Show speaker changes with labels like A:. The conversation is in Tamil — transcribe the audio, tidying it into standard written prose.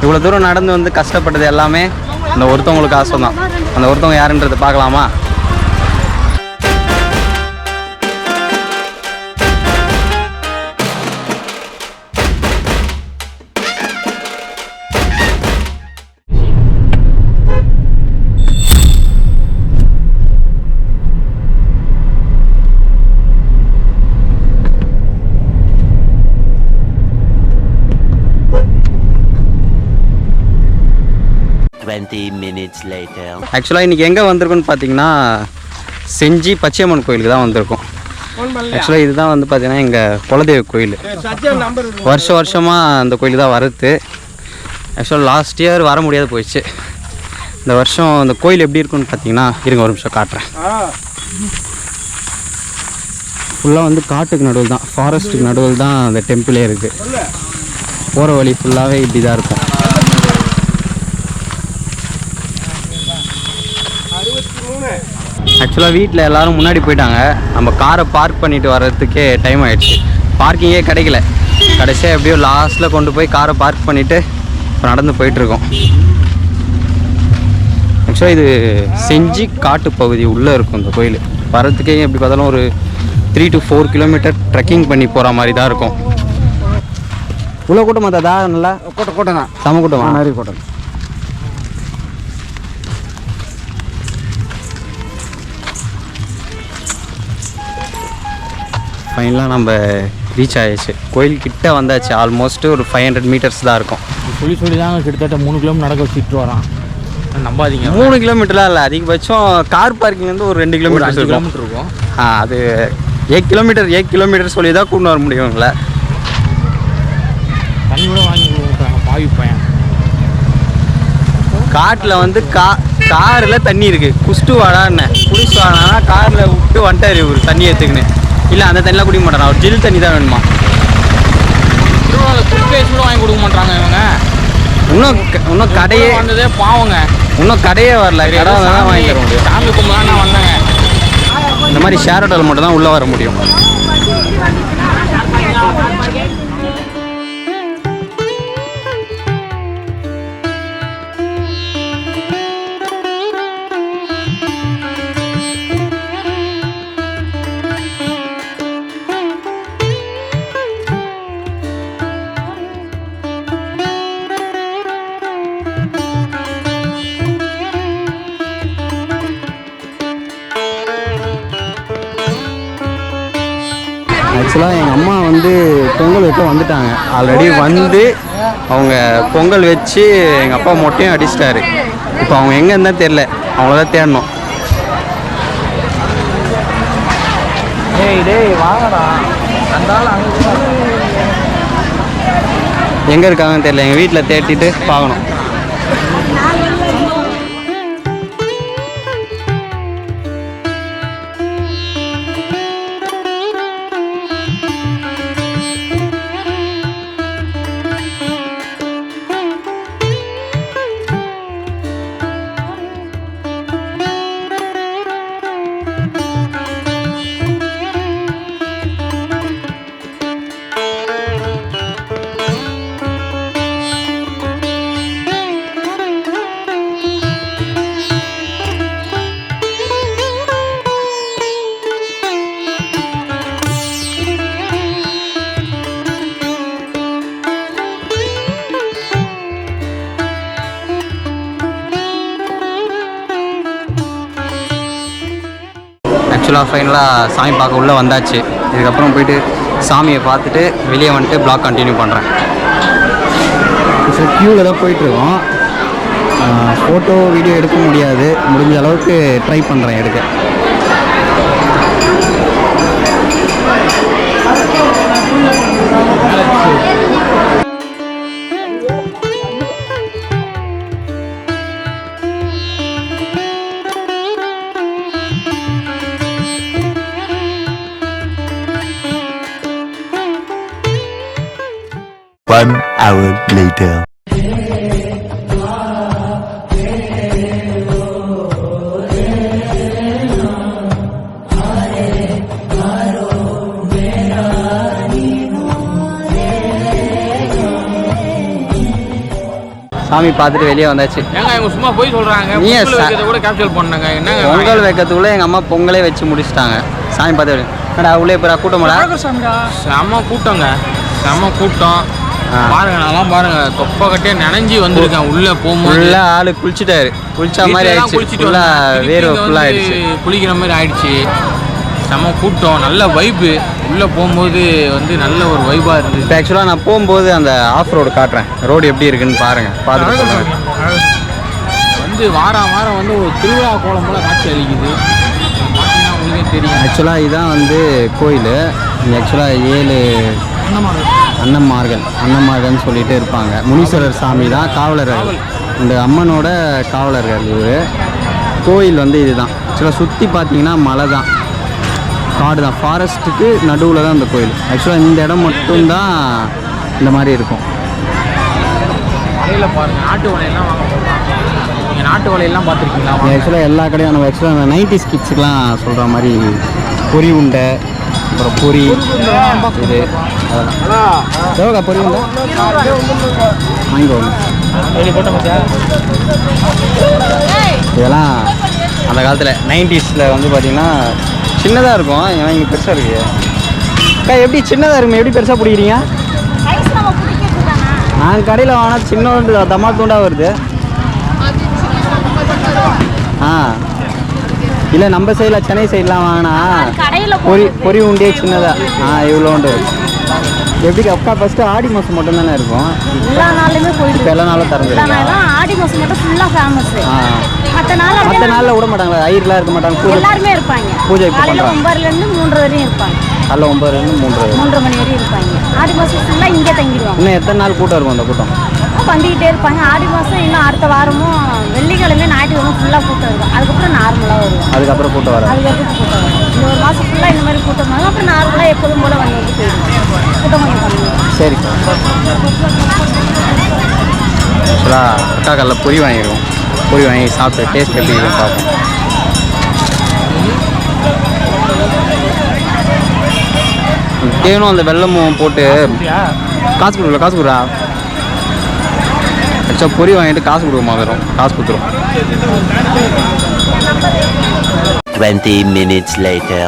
A: இவ்வளோ தூரம் நடந்து வந்து கஷ்டப்பட்டது எல்லாமே இந்த ஒருத்தவங்களுக்கு ஆசை தான். அந்த ஒருத்தவங்க யாருன்றது பார்க்கலாமா? ஆக்சுவலாக இன்றைக்கி எங்கே வந்திருக்குன்னு பார்த்தீங்கன்னா செஞ்சி பச்சையம்மன் கோயிலுக்கு தான் வந்திருக்கோம். ஆக்சுவலாக இதுதான் வந்து பார்த்தீங்கன்னா எங்கள் குலதெய்வ கோயில். வருஷமாக அந்த கோயிலுக்கு தான் வருது. ஆக்சுவலாக லாஸ்ட் இயர் வர முடியாது போயிடுச்சு. இந்த வருஷம் அந்த கோயில் எப்படி இருக்குன்னு பார்த்தீங்கன்னா இருங்க ஒரு நிமிஷம் காட்டுறேன். ஃபுல்லாக வந்து காட்டுக்கு நடுவில் தான், ஃபாரஸ்ட்டுக்கு நடுவில் தான் அந்த டெம்பிளே இருக்குது. போகிற வழி ஃபுல்லாகவே இப்படி தான் இருக்கும். ஆக்சுவலாக வீட்டில் எல்லோரும் முன்னாடி போயிட்டாங்க. நம்ம காரை பார்க் பண்ணிவிட்டு வர்றதுக்கே டைம் ஆகிடுச்சு. பார்க்கிங்கே கிடைக்கல. கடைசியாக எப்படியோ லாஸ்ட்டில் கொண்டு போய் காரை பார்க் பண்ணிவிட்டு நடந்து போயிட்டுருக்கோம். ஆக்சுவலாக இது செஞ்சி காட்டு பகுதி உள்ளே இருக்கும் இந்த கோயில். வரத்துக்கே எப்படி பார்த்தாலும் ஒரு 3 to 4 கிலோமீட்டர் ட்ரெக்கிங் பண்ணி போகிற மாதிரி தான் இருக்கும். இவ்வளோ கூட்டமாக தாதா? நல்லா கூட்டம் தான், சம கூட்டமா? நிறைய கூட்டம். ஃபைனலாக நம்ம ரீச் ஆகிடுச்சு. கோயில்கிட்ட வந்தாச்சு. ஆல்மோஸ்ட்டு ஒரு 500 மீட்டர்ஸ் தான் இருக்கும்.
B: சொல்லி தான் கிட்டத்தட்ட 3 கிலோமீட்டர் நடக்க வச்சுட்டு வரோம். நம்பாதீங்க,
A: 3 கிலோமீட்டர்லாம் இல்லை, அதிகபட்சம் கார் பார்க்கிங்லேருந்து ஒரு 2 கிலோமீட்டர்
B: இருக்கும்.
A: அது 8 கிலோமீட்டர் சொல்லி தான் கூட்டு வர முடியுங்கள.
B: தண்ணி கூட வாங்கி கொடுக்குறாங்க பாவி பையன்.
A: காட்டில் வந்து காரில் தண்ணி இருக்குது. குஷ்டு வாடான்னு குடிச்சு வாடானா காரில் விட்டு வந்துட்டார் இவர் தண்ணி எடுத்துக்கின்னு. இல்லை அந்த தண்ணிலாம் குடிக்க மாட்டாங்க, அவர் ஜில் தண்ணி தான் வேணுமா.
B: கூட வாங்கி கொடுக்க மாட்டாங்க இவங்க.
A: இன்னும் கடையே
B: வந்ததே பாவங்க.
A: இன்னும் கடையே வரல. கடை தான் வாங்கி தர முடியும்.
B: சாமி கும்பிடலாம் நான் வந்தேங்க.
A: இந்த மாதிரி ஷேர் ஹோட்டல் மட்டும் தான் உள்ளே வர முடியும். ஆக்சுவலாக எங்கள் அம்மா வந்து பொங்கல் வைக்க வந்துட்டாங்க. ஆல்ரெடி வந்து அவங்க பொங்கல் வச்சு எங்கள் அப்பா மொட்டையும் அடிச்சிட்டாரு. இப்போ அவங்க எங்கே இருந்தால் தெரில, அவங்கள தான் தேடணும். எங்கே இருக்காங்கன்னு தெரியல. எங்கள் வீட்டில் தேடிட்டு பார்க்கணும். ஆக்சுவலாக ஃபைனலாக சாமி பார்க்க உள்ளே வந்தாச்சு. இதுக்கப்புறம் போயிட்டு சாமியை பார்த்துட்டு வெளியே வந்துட்டு ப்ளாக் கண்டினியூ பண்ணுறேன். ஸோ க்யூவில் தான் போயிட்டுருக்கோம். ஃபோட்டோ வீடியோ எடுக்க முடியாது, முடிஞ்ச அளவுக்கு ட்ரை பண்ணுறேன் எடுக்க.
C: One hour later.
A: சாமி பார்த்துட்டு வெளியே வந்தாச்சு.
B: ஏங்க இவங்க சும்மா போய் சொல்கிறாங்க.
A: நீ
B: கூட கேப்சல் பண்ணாங்க. என்னங்க
A: பொங்கல் வைக்கிறதுக்குள்ளே எங்கள் அம்மா பொங்கலே வச்சு முடிச்சிட்டாங்க. சாமி பார்த்து என்னடா உள்ளே போகிறா கூட்டமாடா?
B: செம்ம கூட்டங்க, செம்ம கூட்டம். பாருங்க, நான் பாருங்க தொப்பை கட்டியே நினைஞ்சி வந்திருக்கேன். உள்ளே போகும்போது
A: ஃபுல்லாக ஆள் குளிச்சுட்டாரு. குளிச்சா மாதிரி ஆயிடுச்சு. ஃபுல்லாக வேர்வை ஃபுல்லாக ஆயிடுச்சு.
B: குளிக்கிற மாதிரி ஆயிடுச்சு. செம்ம கூட்டம், நல்ல வைப்பு. உள்ளே போகும்போது வந்து நல்ல ஒரு வைப்பாக இருந்துச்சு.
A: இப்போ ஆக்சுவலாக நான் போகும்போது அந்த ஆஃப் ரோடு காட்டுறேன். ரோடு எப்படி இருக்குன்னு பாருங்கள். பார்த்துட்டு
B: வந்து வாரம் வந்து ஒரு திருவிழா கோலம் போல் காட்சி அளிக்குது. பார்த்தீங்கன்னா உங்களுக்கே தெரியும்.
A: ஆக்சுவலாக இதுதான் வந்து கோயில். இங்கே ஆக்சுவலாக 7 அன்னமார்கள்னு சொல்லிட்டு இருப்பாங்க. முனீஸ்வரர் சாமி தான் காவலர்கள். இந்த அம்மனோட காவலர்கள் இவர். கோயில் வந்து இதுதான். ஆக்சுவலாக சுற்றி பார்த்தீங்கன்னா மலை தான், காடு தான். ஃபாரஸ்ட்டுக்கு நடுவில் தான் இந்த கோயில். ஆக்சுவலாக இந்த இடம் மட்டும்தான் இந்த மாதிரி இருக்கும்.
B: வலையில் பாருங்கள், நாட்டு வலையெல்லாம் வாங்க போகிறோம். நீங்கள் நாட்டு வலையெல்லாம் பார்த்துருக்கீங்களா?
A: ஆக்சுவலாக எல்லா கடையும் நம்ம ஆக்சுவலாக 90s கிட்ஸுக்கெலாம் சொல்கிற மாதிரி பொரி உண்டை, அப்புறம் பொரி இது அதெல்லாம். எவ்வளோ பொரி உண்டை வாங்கிக்கோங்க. இதெல்லாம் அந்த காலத்தில் 90ஸ்ல வந்து பார்த்திங்கன்னா சின்னதாக இருக்கும். ஏன்னா இங்கே பெருசாக இருக்கு. அக்கா எப்படி சின்னதாக இருக்கும், எப்படி பெருசாக பிடிக்கிறீங்க? நான் கடையில் வாங்கினா சின்ன தமா தூண்டாக வருது. இல்லை நம்ம சைடில் சென்னை சைட்லாம் வாங்கினா பொரி உண்டே சின்னதாக இவ்வளோண்டு. எப்படி அக்கா ஃபஸ்ட்டு ஆடி மாதம் மட்டும் தானே இருக்கும்?
D: எல்லா நாளுமே
A: இப்போ எல்லா நாளும் திறந்துருக்கு.
D: ஆடி மாதம் மட்டும் ஃபுல்லாக ஃபேமஸ். மற்ற
A: நாளில் விட மாட்டாங்களா? ஐயர்லாம் இருக்க மாட்டாங்க.
D: எல்லாருமே இருப்பாங்க.
A: பூஜை
D: காலையில் 9லேருந்து 3 வரையும் இருப்பாங்க.
A: காலைல 9லேருந்து 3
D: மணி வரையும் இருப்பாங்க. ஆடி மாதம் ஃபுல்லாக இங்கே தங்கிடுவாங்க.
A: இன்னும் எத்தனை நாள் கூட்டம் இருக்கும் அந்த கூட்டம்?
D: வந்துக்கிட்டே இருப்பாங்க. ஆடி மாதம் இன்னும் அடுத்த வாரமும் வெள்ளிக்கிழமை ஞாயிற்றுக்கிழமை ஃபுல்லாக கூட்டம் இருக்கும். அதுக்கப்புறம் நார்மலாக வருவாங்க.
A: அதுக்கப்புறம் கூட்டம் வரும்.
D: அதுக்கப்புறம் கூட்டம் வரும். இந்த ஒரு மாதம் ஃபுல்லாக இந்த மாதிரி கூட்டம் வரும். அப்புறம் நார்மலாக எப்போதும் போல் வந்து போயிடுவோம். கூட்டம் கொஞ்சம் பண்ணுவோம்.
A: சரி. ஆக்சுவலாக அக்கா கல்ல பொரி வாங்கிடுவோம். பொரி வாங்கி சாப்பிட்டு டேஸ்ட் எப்படி இருக்குன்னு பார்ப்போம். தேனும் அந்த வெள்ளமும் போட்டு காசு கொடுக்குறா. ஆக்சுவலாக பொரி வாங்கிட்டு காசு கொடுக்க மாதிரி காசு கொடுத்துரும்.
C: 20 minutes later.